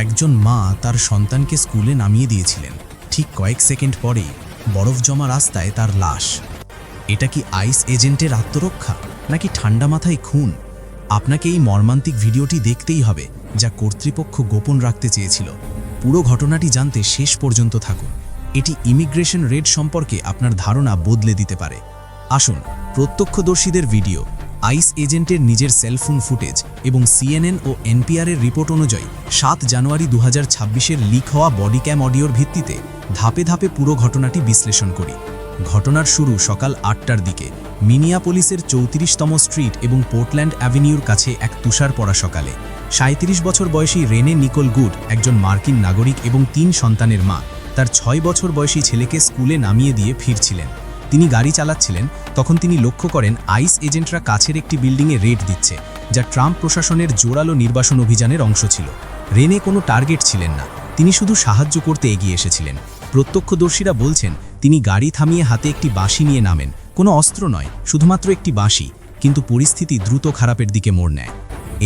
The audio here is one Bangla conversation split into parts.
একজন মা তার সন্তানকে স্কুলে নামিয়ে দিয়েছিলেন। ঠিক কয়েক সেকেন্ড পরেই বরফ জমা রাস্তায় তার লাশ। এটা কি আইস এজেন্টের আত্মরক্ষা নাকি ঠান্ডা মাথায় খুন? আপনাকে এই মর্মান্তিক ভিডিওটি দেখতেই হবে, যা কর্তৃপক্ষ গোপন রাখতে চেয়েছিল। পুরো ঘটনাটি জানতে শেষ পর্যন্ত থাকুন। এটি ইমিগ্রেশন রেড সম্পর্কে আপনার ধারণা বদলে দিতে পারে। আসুন, প্রত্যক্ষদর্শীদের ভিডিও, আইস এজেন্টের নিজের সেলফোন ফুটেজ এবং CNN ও NPR-এর রিপোর্ট অনুযায়ী 7 জানুয়ারি 2026-এর লিক হওয়া বডি ক্যাম অডিওর ভিত্তিতে ধাপে ধাপে পুরো ঘটনাটি বিশ্লেষণ করি। ঘটনার শুরু সকাল 8টার দিকে মিনিয়াপোলিসের 34তম স্ট্রিট এবং পোর্টল্যান্ড অ্যাভিনিউর কাছে এক তুষার পড়া সকালে 37 বছর বয়সী রেনে নিকোল গুড, একজন মার্কিন নাগরিক এবং 3 সন্তানের মা, তার 6 বছর বয়সী ছেলেকে স্কুলে নামিয়ে দিয়ে ফিরছিলেন। তিনি গাড়ি চালাচ্ছিলেন, তখন তিনি লক্ষ্য করেন আইস এজেন্টরা কাছের একটি বিল্ডিংয়ে রেড দিচ্ছে, যা ট্রাম্প প্রশাসনের জোরালো নির্বাসন অভিযানের অংশ ছিল। রেনে কোনো টার্গেট ছিলেন না, তিনি শুধু সাহায্য করতে এগিয়ে এসেছিলেন। প্রত্যক্ষদর্শীরা বলছেন তিনি গাড়ি থামিয়ে হাতে একটি বাঁশি নিয়ে নামেন, কোনো অস্ত্র নয়, শুধুমাত্র একটি বাঁশি। কিন্তু পরিস্থিতি দ্রুত খারাপের দিকে মোড় নেয়।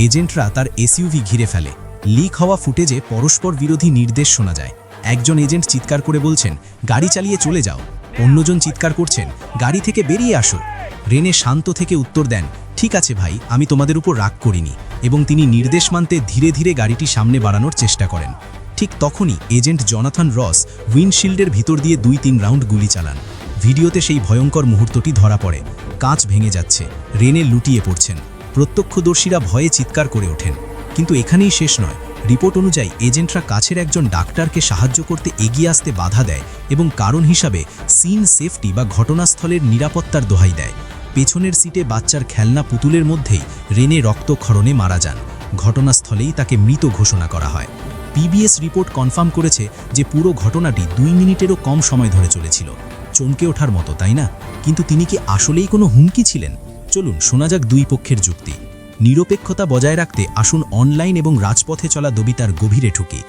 এজেন্টরা তার এসইউভি ঘিরে ফেলে। লিক হওয়া ফুটেজে পরস্পর বিরোধী নির্দেশ শোনা যায়। একজন এজেন্ট চিৎকার করে বলছেন, গাড়ি চালিয়ে চলে যাও। অন্যজন চিৎকার করছেন, গাড়ি থেকে বেরিয়ে আসো। রেনে শান্ত থেকে উত্তর দেন, ঠিক আছে ভাই, আমি তোমাদের উপর রাগ করিনি, এবং তিনি নির্দেশ মানতে ধীরে ধীরে গাড়িটি সামনে বাড়ানোর চেষ্টা করেন। ঠিক তখনই এজেন্ট জনাথন রস উইন্ডশিল্ডের ভিতর দিয়ে 2-3 রাউন্ড গুলি চালান। ভিডিওতে সেই ভয়ঙ্কর মুহূর্তটি ধরা পড়ে। কাঁচ ভেঙে যাচ্ছে, রেনে লুটিয়ে পড়ছেন। প্রত্যক্ষদর্শীরা ভয়ে চিৎকার করে ওঠেন। কিন্তু এখানেই শেষ নয়। রিপোর্ট অনুযায়ী এজেন্টরা কাছের একজন ডাক্তারকে সাহায্য করতে এগিয়ে আসতে বাধা দেয় এবং কারণ হিসাবে সিন সেফটি বা ঘটনাস্থলের নিরাপত্তার দোহাই দেয়। পেছনের সিটে বাচ্চার খেলনা পুতুলের মধ্যেই রেনে রক্তক্ষরণে মারা যান। ঘটনাস্থলেই তাকে মৃত ঘোষণা করা হয়। PBS রিপোর্ট কনফার্ম করেছে যে পুরো ঘটনাটি 2 মিনিটেরও কম সময় ধরে চলেছিল। চমকে ওঠার মতো, তাই না? কিন্তু তিনি কি আসলেই কোনো হুমকি ছিলেন? চলুন শোনা যাক দুই পক্ষের যুক্তি। নিরপেক্ষতা বজায় রাখতে আসুন অনলাইন এবং রাজপথে চলা দবিতার গভীরে ঢুকি।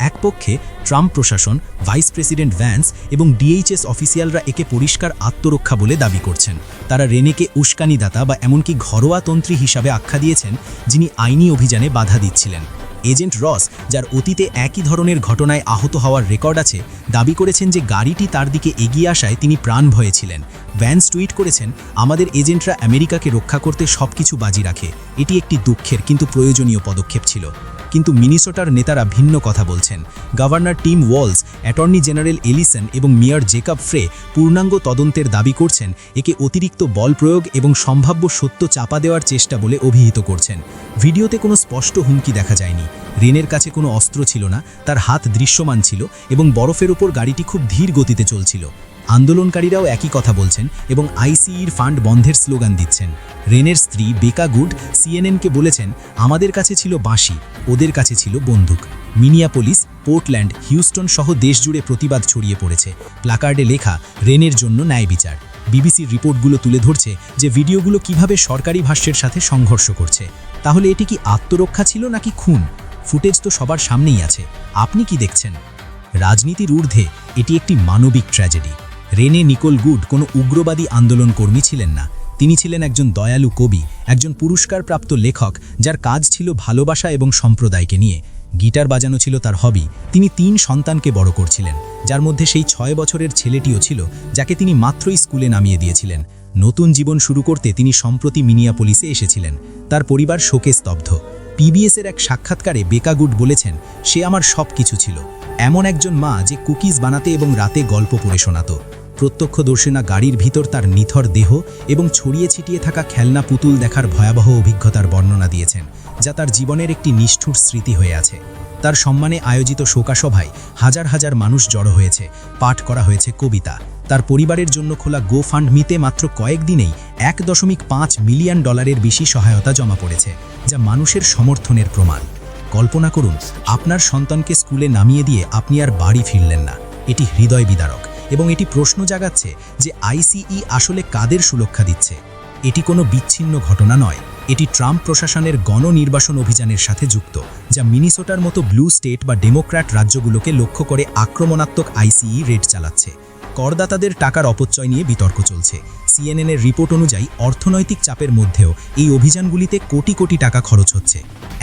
এক পক্ষে ট্রাম্প প্রশাসন, ভাইস প্রেসিডেন্ট ভ্যান্স এবং DHS অফিসিয়ালরা একে পরিষ্কার আত্মরক্ষা বলে দাবি করছেন। তারা রেনেকে উস্কানিদাতা বা এমনকি ঘরোয়াতন্ত্রী হিসাবে আখ্যা দিয়েছেন, যিনি আইনি অভিযানে বাধা দিচ্ছিলেন। এজেন্ট রস, যার অতীতে একই ধরনের ঘটনায় আহত হওয়ার রেকর্ড আছে, দাবি করেছেন যে গাড়িটি তার দিকে এগিয়ে আসায় তিনি প্রাণ ভয়ে ছিলেন। ভ্যান্স টুইট করেছেন, আমাদের এজেন্টরা আমেরিকাকে রক্ষা করতে সবকিছু বাজি রাখে। এটি একটি দুঃখের কিন্তু প্রয়োজনীয় পদক্ষেপ ছিল। কিন্তু মিনিসোটার নেতারা ভিন্ন কথা বলছেন। Governor Tim Walz, attorney general Ellison এবং মেয়র জেকব ফ্রে পূর্ণাঙ্গ তদন্তের দাবি করছেন। একে অতিরিক্ত বল প্রয়োগ এবং সম্ভাব্য সত্য চাপা দেওয়ার চেষ্টা বলে অভিহিত করছেন। ভিডিওতে কোনো স্পষ্ট হুমকি দেখা যায়নি। রেনের কাছে কোনো অস্ত্র ছিল না, তার হাত দৃশ্যমান ছিল এবং বরফের উপর গাড়িটি খুব ধীর গতিতে চলছিল। আন্দোলনকারীরাও একই কথা বলছেন এবং ICEর ফান্ড বন্ধের স্লোগান দিচ্ছেন। রেনের স্ত্রী বেকা গুড CNN-কে বলেছেন, আমাদের কাছে ছিল বাঁশি, ওদের কাছে ছিল বন্দুক। মিনিয়াপোলিস, পোর্টল্যান্ড, হিউস্টন সহ দেশজুড়ে প্রতিবাদ ছড়িয়ে পড়েছে। প্ল্যাকার্ডে লেখা, রেনের জন্য ন্যায় বিচার। BBCর রিপোর্টগুলো তুলে ধরছে যে ভিডিওগুলো কিভাবে সরকারি ভাষ্যের সাথে সংঘর্ষ করছে। তাহলে এটি কি আত্মরক্ষা ছিল নাকি খুন? ফুটেজ তো সবার সামনেই আছে। আপনি কি দেখছেন? রাজনীতির ঊর্ধ্বে এটি একটি মানবিক ট্র্যাজেডি। রেনে নিকোল গুড কোনো উগ্রবাদী আন্দোলনকর্মী ছিলেন না। তিনি ছিলেন একজন দয়ালু কবি, একজন পুরস্কারপ্রাপ্ত লেখক, যার কাজ ছিল ভালোবাসা এবং সম্প্রদায়কে নিয়ে। গিটার বাজানো ছিল তার হবি। তিনি 3 সন্তানকে বড় করছিলেন, যার মধ্যে সেই 6 বছরের ছেলেটিও ছিল, যাকে তিনি মাত্রই স্কুলে নামিয়ে দিয়েছিলেন। নতুন জীবন শুরু করতে তিনি সম্প্রতি মিনিয়াপোলিসে এসেছিলেন। তার পরিবার শোকে স্তব্ধ। PBS-এর এক সাক্ষাৎকারে বেকা গুড বলেছেন, সে আমার সব কিছু ছিল। এমন একজন মা যে কুকিজ বানাতে এবং রাতে গল্প পড়ে শোনাত। প্রত্যক্ষদর্শীরা গাড়ির ভিতর তার নিথর দেহ এবং ছড়িয়ে ছিটিয়ে থাকা খেলনা পুতুল দেখার ভয়াবহ অভিজ্ঞতার বর্ণনা দিয়েছেন, যা তার জীবনের একটি নিষ্ঠুর স্মৃতি হয়ে আছে। তার সম্মানে আয়োজিত শোকাসভায় হাজার হাজার মানুষ জড়ো হয়েছে, পাঠ করা হয়েছে কবিতা। তার পরিবারের জন্য খোলা GoFundMe-তে মাত্র কয়েকদিনেই $1.5 মিলিয়ন বেশি সহায়তা জমা পড়েছে, যা মানুষের সমর্থনের প্রমাণ। কল্পনা করুন, আপনার সন্তানকে স্কুলে নামিয়ে দিয়ে আপনি আর বাড়ি ফিরলেন না। এটি হৃদয় বিদারক এবং এটি প্রশ্ন জাগাচ্ছে যে ICE আসলে কাদের সুরক্ষা দিচ্ছে। এটি কোনো বিচ্ছিন্ন ঘটনা নয়, এটি ট্রাম্প প্রশাসনের গণনির্বাসন অভিযানের সাথে যুক্ত, যা মিনিসোটার মতো ব্লু স্টেট বা ডেমোক্র্যাট রাজ্যগুলোকে লক্ষ্য করে আক্রমণাত্মক ICE রেড চালাচ্ছে। করদাতাদের টাকার অপচয় নিয়ে বিতর্ক চলছে। সিএনএনের রিপোর্ট অনুযায়ী অর্থনৈতিক চাপের মধ্যেও এই অভিযানগুলিতে কোটি কোটি টাকা খরচ হচ্ছে।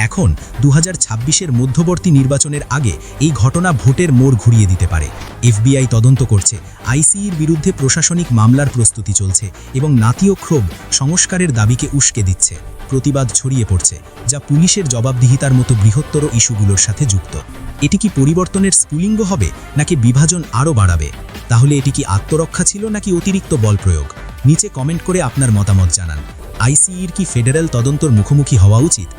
এখন 2026-এর মধ্যবর্তী নির্বাচনের আগে এই ঘটনা ভোটের মোড় ঘুরিয়ে দিতে পারে। এফবিআই তদন্ত করছে, আইসিইর বিরুদ্ধে প্রশাসনিক মামলার প্রস্তুতি চলছে এবং নাতীয় ক্ষোভ সংস্কারের দাবিকে উস্কে দিচ্ছে। প্রতিবাদ ছড়িয়ে পড়ছে, যা পুলিশের জবাবদিহিতার মতো বৃহত্তর ইস্যুগুলোর সাথে যুক্ত। এটি কি পরিবর্তনের স্ফুলিঙ্গ হবে নাকি বিভাজন আরও বাড়াবে? তাহলে এটি কি আত্মরক্ষা ছিল নাকি অতিরিক্ত বল প্রয়োগ? নিচে কমেন্ট করে আপনার মতামত জানান। আইসিইর কি ফেডারেল তদন্তর মুখোমুখি হওয়া উচিত?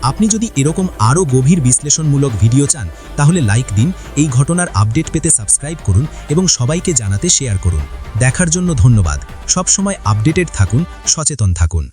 আপনি যদি এরকম আরও গভীর বিশ্লেষণমূলক ভিডিও চান তাহলে লাইক দিন, এই ঘটনার আপডেট পেতে সাবস্ক্রাইব করুন এবং সবাইকে জানাতে শেয়ার করুন। দেখার জন্য ধন্যবাদ। সবসময় আপডেটেড থাকুন, সচেতন থাকুন।